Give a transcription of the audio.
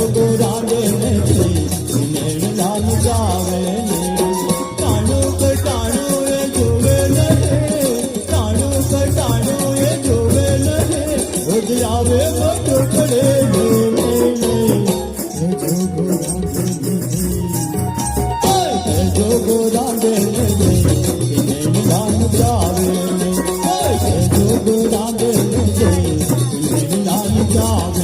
જોગો રાંધે નથી નૈણ લાલ જાવે ટાણું કટાણું એ જોવે નથી ટાણું કટાણું એ જોવે નથી રોજ આવે બધો પડે જોગો રાંધે નથી જોગો રાંધે નથી નૈણ લાલ જાવે